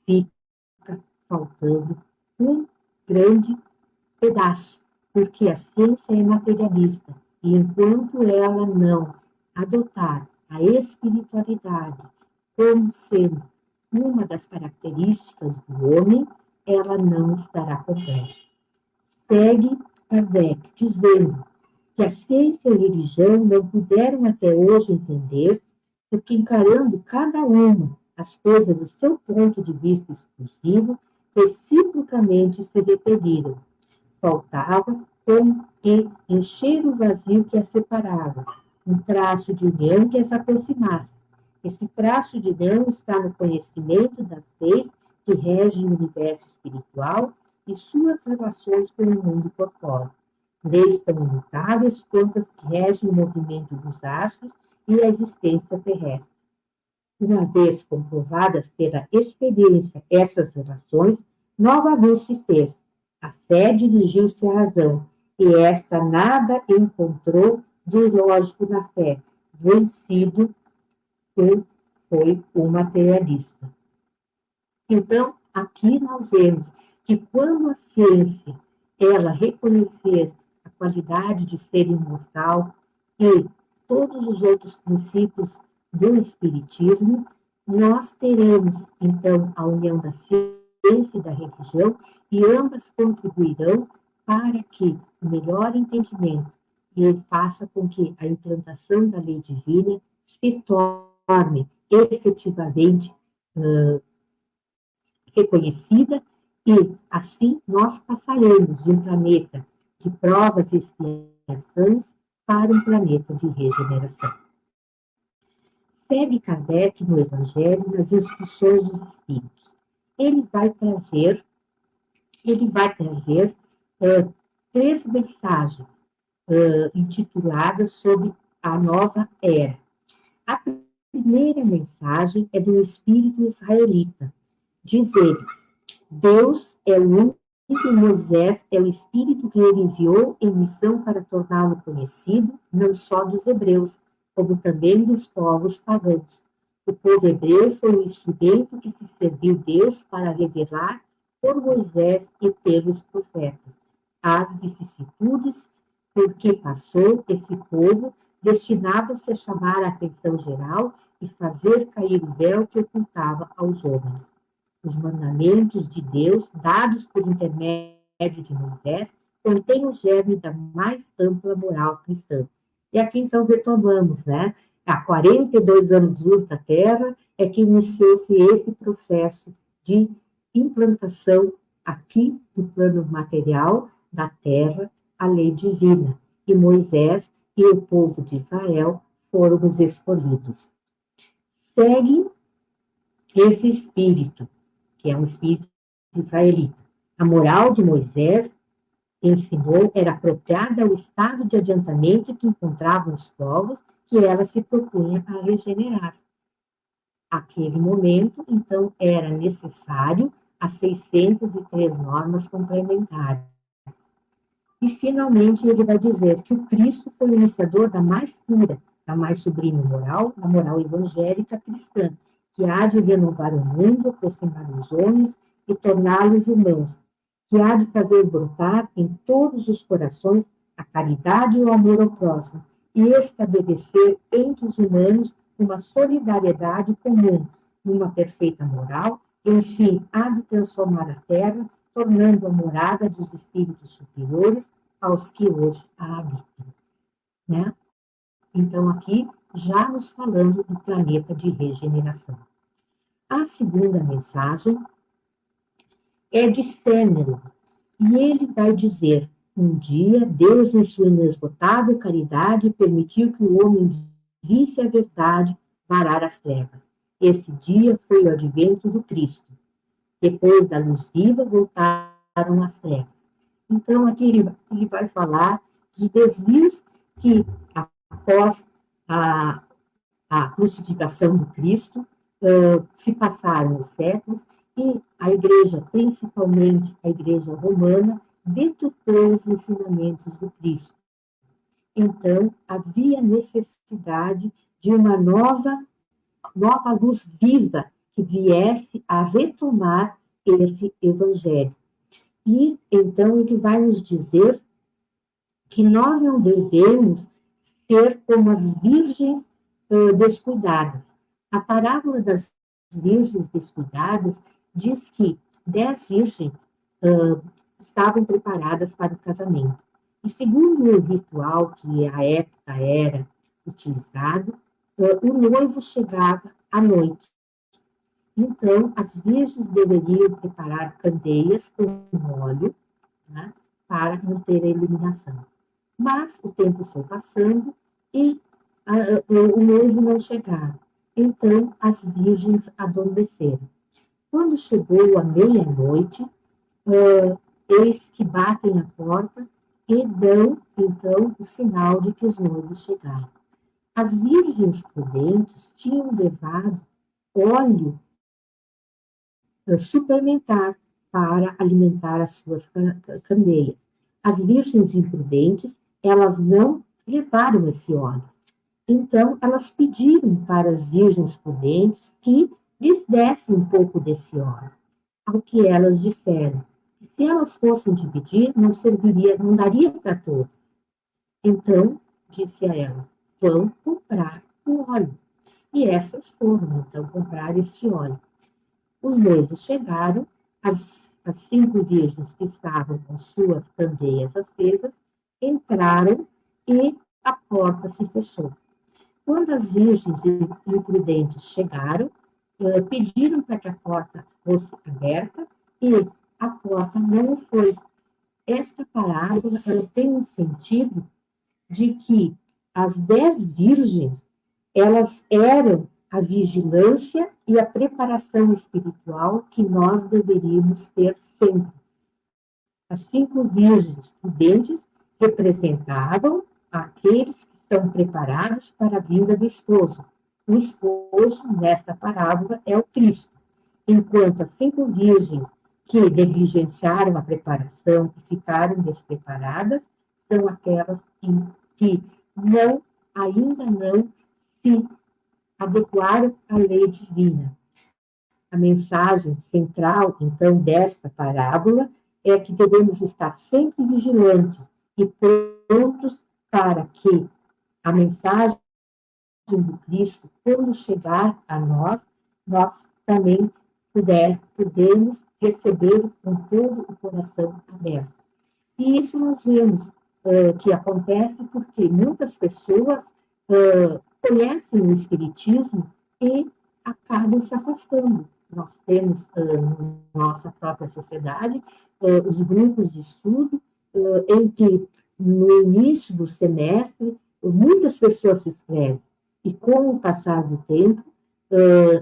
fica faltando um grande pedaço, porque a ciência é materialista. E enquanto ela não adotar a espiritualidade como sendo uma das características do homem, ela não estará completa. Segue Kardec dizendo que a ciência e a religião não puderam até hoje entender, porque encarando cada uma as coisas do seu ponto de vista exclusivo, reciprocamente se repeliram. Faltava como que encher o vazio que as separava, um traço de união que as aproximasse. Esse traço de união está no conhecimento das leis que regem o universo espiritual e suas relações com o mundo corpóreo. Leis tão imutáveis quanto as que regem o movimento dos astros e a existência terrestre. Uma vez comprovadas pela experiência essas relações, nova luz se fez. A fé dirigiu-se à razão, e esta nada encontrou de ilógico na fé, vencido foi o materialista. Então, aqui nós vemos que quando a ciência, ela reconhecer a qualidade de ser imortal e todos os outros princípios do Espiritismo, nós teremos, então, a união da ciência e da religião, e ambas contribuirão para que o melhor entendimento faça com que a implantação da lei divina se torne efetivamente reconhecida, e assim nós passaremos de um planeta de provas e expiações para um planeta de regeneração. Segue Kardec no Evangelho, nas instruções dos Espíritos. Ele vai trazer três mensagens intituladas sobre a nova era. A primeira mensagem é do espírito israelita. Diz ele: Deus é o único e Moisés é o espírito que ele enviou em missão para torná-lo conhecido, não só dos hebreus, como também dos povos pagãos. O povo hebreu foi o instrumento que se serviu Deus para revelar por Moisés e pelos profetas as vicissitudes por que passou esse povo, destinado-se a chamar a atenção geral e fazer cair o véu que ocultava aos homens. Os mandamentos de Deus, dados por intermédio de Moisés, contêm o germe da mais ampla moral cristã. E aqui, então, retomamos, né? Há 42 anos-luz da Terra é que iniciou-se esse processo de implantação aqui do plano material da Terra, a lei divina. E Moisés e o povo de Israel foram os escolhidos. Segue esse espírito, que é um espírito israelita. A moral de Moisés ensinou era apropriada ao estado de adiantamento que encontravam os povos que ela se propunha a regenerar. Aquele momento, então, era necessário as 603 normas complementares. E, finalmente, ele vai dizer que o Cristo foi o iniciador da mais pura, da mais sublime moral, da moral evangélica cristã, que há de renovar o mundo, aproximar os homens e torná-los irmãos, que há de fazer brotar em todos os corações a caridade e o amor ao próximo, e estabelecer entre os humanos uma solidariedade comum, numa perfeita moral, e, enfim, há de transformar a Terra, tornando a morada dos espíritos superiores aos que hoje a habitam. Né? Então, aqui, já nos falando do planeta de regeneração. A segunda mensagem é de Fênelon, e ele vai dizer: um dia, Deus, em sua inesgotável caridade, permitiu que o homem visse a verdade varar as trevas. Esse dia foi o advento do Cristo. Depois da luz viva, voltaram as trevas. Então, aqui ele vai falar de desvios que, após a crucificação do Cristo, se passaram os séculos e a Igreja, principalmente a Igreja Romana, deturpou os ensinamentos do Cristo. Então, havia necessidade de uma nova luz viva que viesse a retomar esse evangelho. E, então, ele vai nos dizer que nós não devemos ser como as virgens descuidadas. A parábola das virgens descuidadas diz que 10 virgens estavam preparadas para o casamento. E segundo o ritual que à época era utilizado, o noivo chegava à noite. Então, as virgens deveriam preparar candeias com óleo, né, para manter a iluminação. Mas o tempo foi passando e o noivo não chegava. Então, as virgens adormeceram. Quando chegou a meia-noite, eis que batem na porta e dão, então, o sinal de que os noivos chegaram. As virgens prudentes tinham levado óleo suplementar para alimentar as suas candeias. As virgens imprudentes, elas não levaram esse óleo. Então, elas pediram para as virgens prudentes que lhes dessem um pouco desse óleo. Ao que elas disseram, se elas fossem dividir, não serviria, não daria para todos. Então, disse a ela, vão comprar o óleo. E essas foram, então, comprar este óleo. Os noivos chegaram, as 5 virgens que estavam com suas candeias acesas, entraram e a porta se fechou. Quando as virgens imprudentes chegaram, pediram para que a porta fosse aberta e a porta não foi. Esta parábola ela tem um sentido de que as 10 virgens, elas eram a vigilância e a preparação espiritual que nós deveríamos ter sempre. As 5 virgens prudentes representavam aqueles que estão preparados para a vinda do esposo. O esposo, nesta parábola, é o Cristo. Enquanto as 5 virgens que negligenciaram a preparação e ficaram despreparadas, são aquelas que ainda não se adequaram à lei divina. A mensagem central, então, desta parábola é que devemos estar sempre vigilantes e prontos para que a mensagem do Cristo, quando chegar a nós também podemos receber com todo o coração aberto. E isso nós vemos que acontece porque muitas pessoas conhecem o Espiritismo e acabam se afastando. Nós temos, na nossa própria sociedade, os grupos de estudo, em que, no início do semestre, muitas pessoas se inscrevem. E, com o passar do tempo,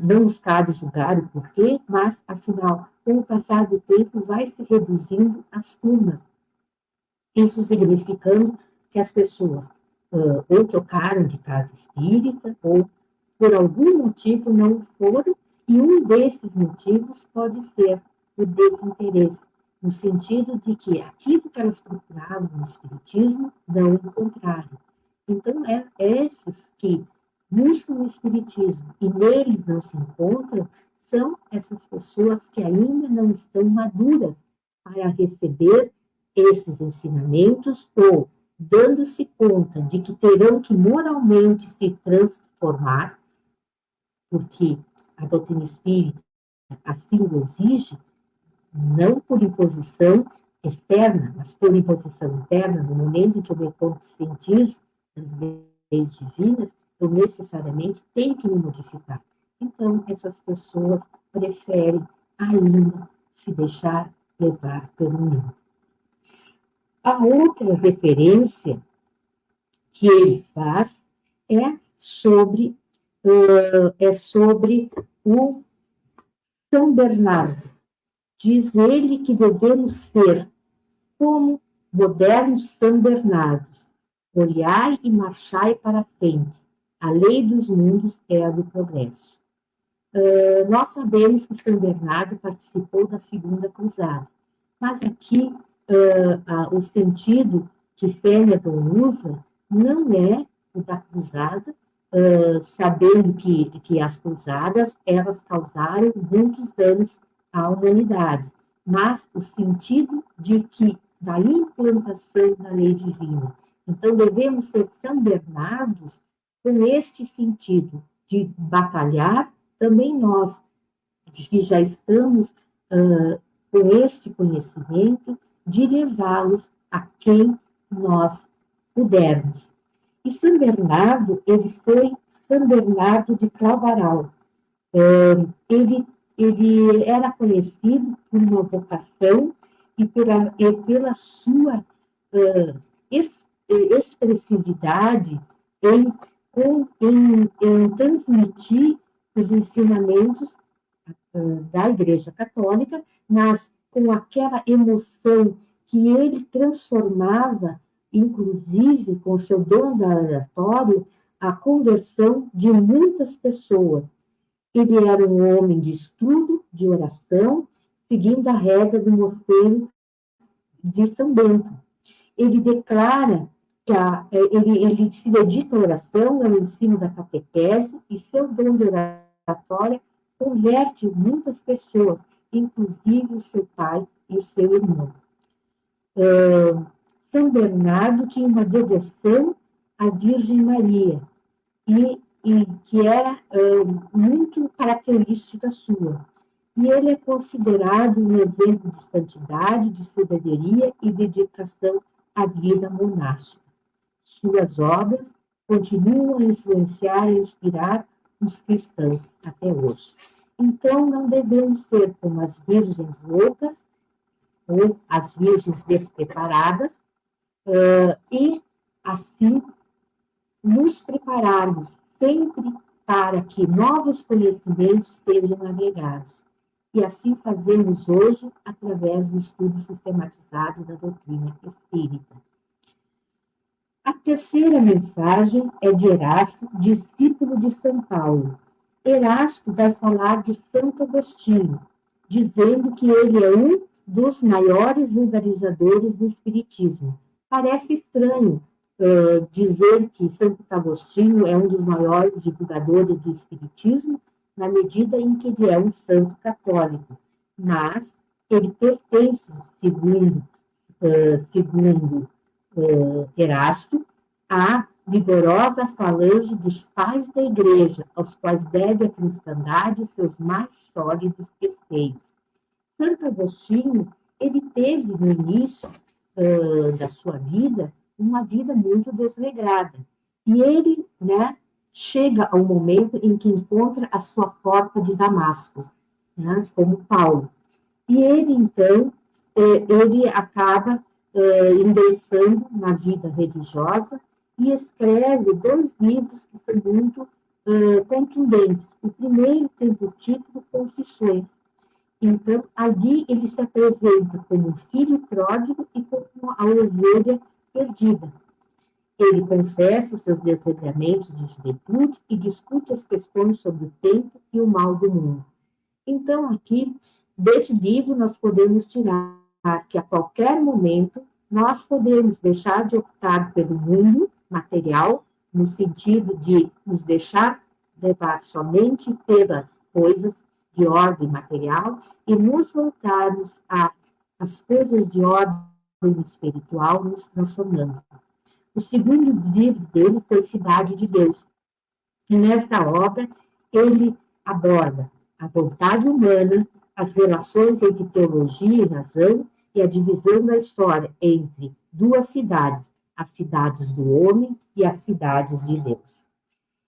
não nos cabe julgar o porquê, mas, afinal, com o passar do tempo, vai se reduzindo as turmas. Isso significando que as pessoas ou trocaram de casa espírita, ou por algum motivo não foram, e um desses motivos pode ser o desinteresse, no sentido de que aquilo que elas procuravam no espiritismo não encontraram. Então, esses que buscam o espiritismo e neles não se encontram, são essas pessoas que ainda não estão maduras para receber esses ensinamentos ou dando-se conta de que terão que moralmente se transformar, porque a doutrina espírita assim o exige, não por imposição externa, mas por imposição interna, no momento em que eu me conscientizo das leis divinas, eu necessariamente tenho que me modificar. Então, essas pessoas preferem ainda se deixar levar pelo mundo. A outra referência que ele faz é sobre o São Bernardo. Diz ele que devemos ser como modernos São Bernardos, olhai e marchai para a frente, A lei dos mundos é a do progresso. Nós sabemos que São Bernardo participou da Segunda Cruzada, mas aqui o sentido que Fenelon usa não é o da cruzada, sabendo que as cruzadas elas causaram muitos danos à humanidade, mas o sentido de que da implantação da lei divina. Então, devemos ser São Bernardos com este sentido de batalhar também nós, que já estamos com este conhecimento, de levá-los a quem nós pudermos. E São Bernardo, ele foi São Bernardo de Claraval. Ele era conhecido por uma vocação e pela sua expressividade em transmitir os ensinamentos da Igreja Católica, mas com aquela emoção que ele transformava, inclusive com seu dom da oratório, a conversão de muitas pessoas. Ele era um homem de estudo, de oração, seguindo a regra do mosteiro de São Bento. Ele declara que ele se dedica à oração, ao ensino da catequese, e seu dom de oratória converte muitas pessoas, inclusive o seu pai e o seu irmão. São Bernardo tinha uma devoção à Virgem Maria, e que era muito característica sua. E ele é considerado um exemplo de santidade, de sabedoria e dedicação à vida monástica. Suas obras continuam a influenciar e inspirar os cristãos até hoje. Então, não devemos ser como as virgens loucas ou as virgens despreparadas e, assim, nos prepararmos sempre para que novos conhecimentos sejam agregados. E assim fazemos hoje através do estudo sistematizado da doutrina espírita. A terceira mensagem é de Erasto, discípulo de São Paulo. Erasto vai falar de Santo Agostinho, dizendo que ele é um dos maiores vulgarizadores do Espiritismo. Parece estranho dizer que Santo Agostinho é um dos maiores divulgadores do Espiritismo, na medida em que ele é um santo católico, mas ele pertence, segundo Erasto, à vigorosa falange dos pais da Igreja, aos quais deve a cristandade seus mais sólidos receios. Santo Agostinho, ele teve no início da sua vida uma vida muito desregrada, e ele, chega ao momento em que encontra a sua porta de Damasco, como Paulo. E ele, então, ele acaba ingressando na vida religiosa e escreve 2 livros que são muito contundentes. O primeiro tem por título Confissões. Então, ali ele se apresenta como um filho pródigo e como a ovelha perdida. Ele confessa os seus desregramentos de juventude e discute as questões sobre o tempo e o mal do mundo. Então, aqui, deste livro, nós podemos tirar que a qualquer momento nós podemos deixar de optar pelo mundo material, no sentido de nos deixar levar somente pelas coisas de ordem material e nos voltarmos às coisas de ordem espiritual, nos transformando. O segundo livro dele foi Cidade de Deus. E nesta obra, ele aborda a vontade humana, as relações entre teologia e razão e a divisão da história entre 2 cidades, as cidades do homem e as cidades de Deus.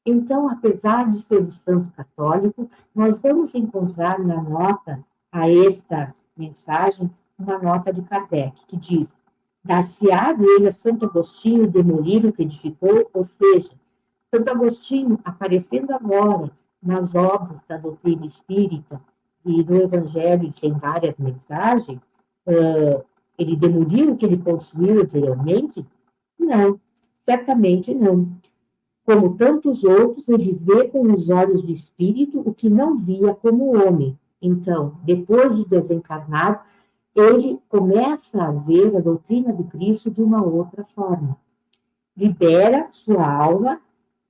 Então, apesar de ser um santo católico, nós vamos encontrar na nota a esta mensagem uma nota de Kardec, que diz: dar-se-á dele a Santo Agostinho demolir o que edificou, ou seja, Santo Agostinho, aparecendo agora nas obras da doutrina espírita e no Evangelho, tem várias mensagens, ele demoliu o que ele construiu anteriormente? Não, certamente não. Como tantos outros, ele vê com os olhos do espírito o que não via como homem. Então, depois de desencarnado, ele começa a ver a doutrina do Cristo de uma outra forma. Libera sua alma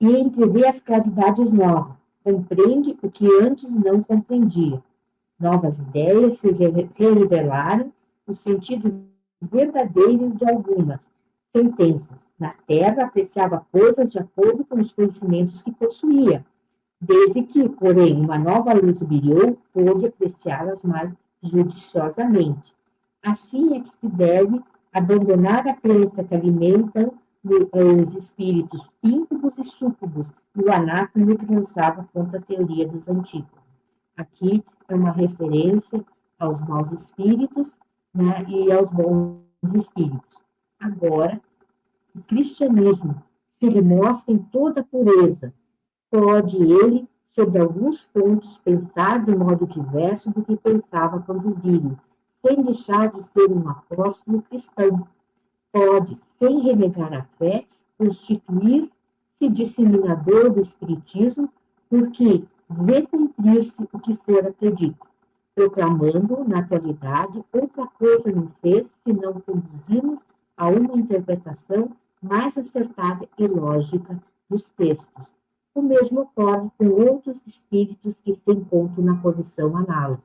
e entrevê as claridades novas. Compreende o que antes não compreendia. Novas ideias se revelaram, o sentido verdadeiro de algumas sentenças. Na Terra, apreciava coisas de acordo com os conhecimentos que possuía. Desde que, porém, uma nova luz brilhou, pôde apreciá-las mais judiciosamente. Assim é que se deve abandonar a crença que alimentam os espíritos íncubos e súcubos e o anátomo que lançava contra a teoria dos antigos. Aqui é uma referência aos maus espíritos, né, e aos bons espíritos. Agora, o cristianismo se lhe mostra em toda a pureza. Pode ele, sobre alguns pontos, pensar de modo diverso do que pensava quando vive, sem deixar de ser um apóstolo cristão. Pode, sem renegar a fé, constituir-se disseminador do espiritismo, porque vê cumprir-se o que fora predito, proclamando, na atualidade, outra coisa não fez senão conduzirmos a uma interpretação mais acertada e lógica dos textos. O mesmo ocorre com outros espíritos que se encontram na posição análoga.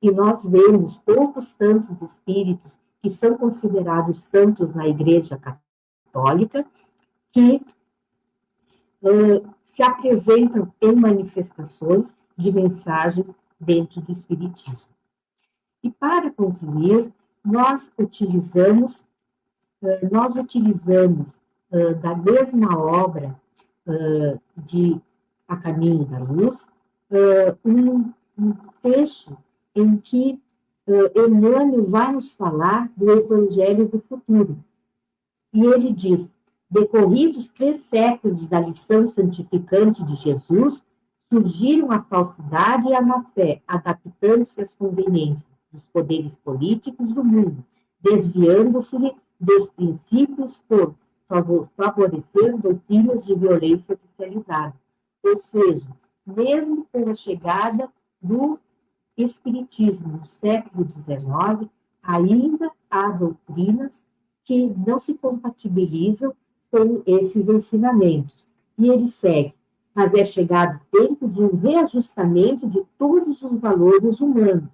E nós vemos poucos santos espíritos que são considerados santos na Igreja Católica, que se apresentam em manifestações de mensagens dentro do Espiritismo. E para concluir, nós utilizamos da mesma obra de A Caminho da Luz, um trecho em que Emmanuel vai nos falar do Evangelho do futuro. E ele diz: decorridos 3 séculos da lição santificante de Jesus, surgiram a falsidade e a má-fé, adaptando-se às conveniências dos poderes políticos do mundo, desviando-se dos princípios por favorecer doutrinas de violência oficializada. Ou seja, mesmo com a chegada do Espiritismo no século XIX, ainda há doutrinas que não se compatibilizam com esses ensinamentos. E ele segue: mas é chegado o tempo de um reajustamento de todos os valores humanos.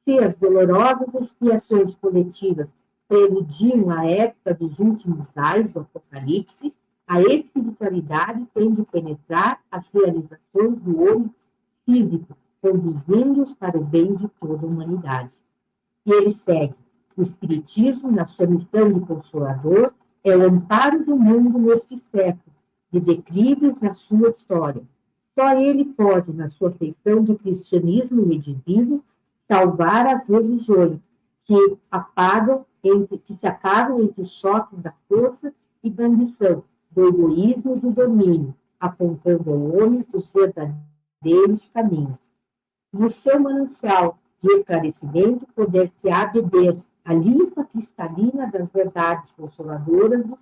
Se as dolorosas expiações coletivas preludiam a época dos últimos ais do Apocalipse, a espiritualidade tem de penetrar as realizações do homem físico, conduzindo-os para o bem de toda a humanidade. E ele segue: o Espiritismo, na sua missão de consolador, é o amparo do mundo neste século, de declives na sua história. Só ele pode, na sua feição de cristianismo redimido, salvar as religiões que se apagam entre os choques da força e da ambição, do egoísmo e do domínio, apontando ao homem os verdadeiros caminhos. No seu manancial de esclarecimento, poder-se-á beber a linfa cristalina das verdades consoladoras do céu,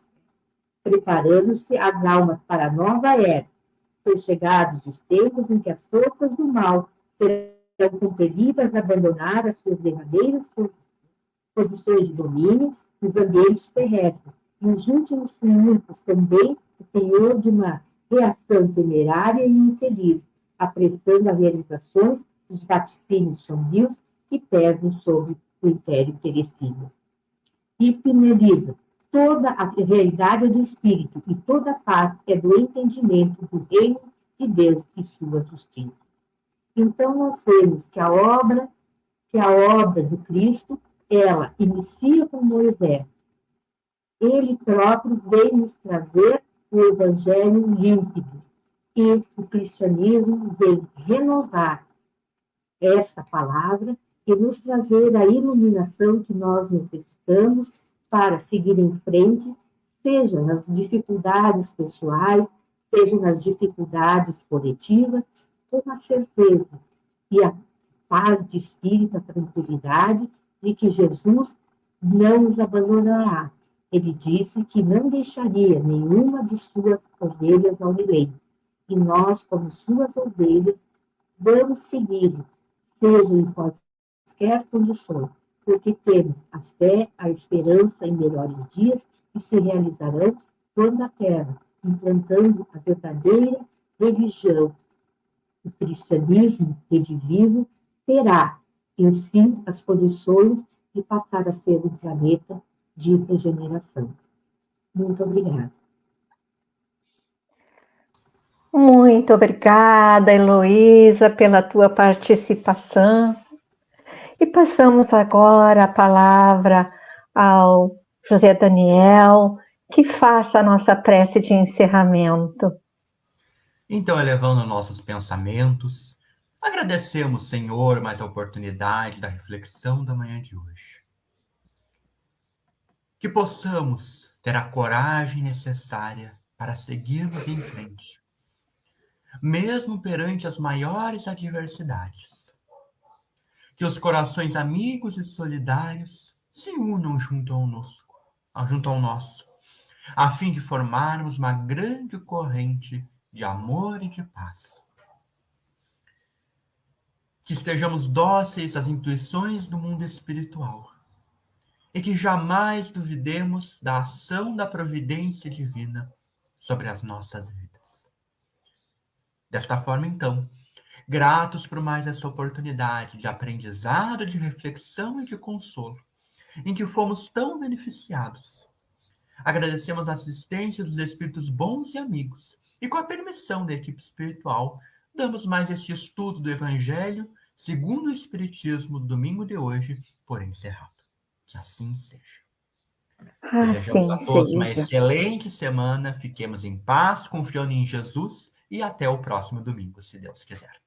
preparando-se as almas para a nova era. São chegados os tempos em que as forças do mal serão compelidas a abandonar as suas verdadeiras posições de domínio nos ambientes terrestres. E os últimos triunfos também o penhor de uma reação temerária e infeliz, apressando as realizações dos vaticínios sombrios que pesam sobre o império perecível. E finaliza: toda a realidade é do Espírito, e toda a paz é do entendimento do reino de Deus e sua justiça. Então, nós vemos que a obra do Cristo, ela inicia com Moisés. Ele próprio veio nos trazer o Evangelho límpido, e o cristianismo veio renovar essa palavra e nos trazer a iluminação que nós necessitamos para seguir em frente, seja nas dificuldades pessoais, seja nas dificuldades coletivas, com a certeza e a paz de espírito, a tranquilidade de que Jesus não nos abandonará. Ele disse que não deixaria nenhuma de suas ovelhas ao relento. E nós, como suas ovelhas, vamos segui-lo, seja em quaisquer condições, porque temos a fé, a esperança em melhores dias que se realizarão quando a terra, implantando a verdadeira religião, o cristianismo redivivo, terá, enfim, as condições de passar a ser um planeta de regeneração. Muito obrigada. Muito obrigada, Heloísa, pela tua participação. E passamos agora a palavra ao José Daniel, que faça a nossa prece de encerramento. Então, elevando nossos pensamentos, agradecemos, Senhor, mais a oportunidade da reflexão da manhã de hoje. Que possamos ter a coragem necessária para seguirmos em frente, mesmo perante as maiores adversidades. Que os corações amigos e solidários se unam junto ao nosso, a fim de formarmos uma grande corrente de amor e de paz. Que estejamos dóceis às intuições do mundo espiritual e que jamais duvidemos da ação da providência divina sobre as nossas vidas. Desta forma, então, gratos por mais essa oportunidade de aprendizado, de reflexão e de consolo, em que fomos tão beneficiados. Agradecemos a assistência dos espíritos bons e amigos, e com a permissão da equipe espiritual, damos mais este estudo do Evangelho, segundo o Espiritismo, do domingo de hoje, por encerrado. Que assim seja. Desejamos a todos uma excelente semana, fiquemos em paz, confiando em Jesus, e até o próximo domingo, se Deus quiser.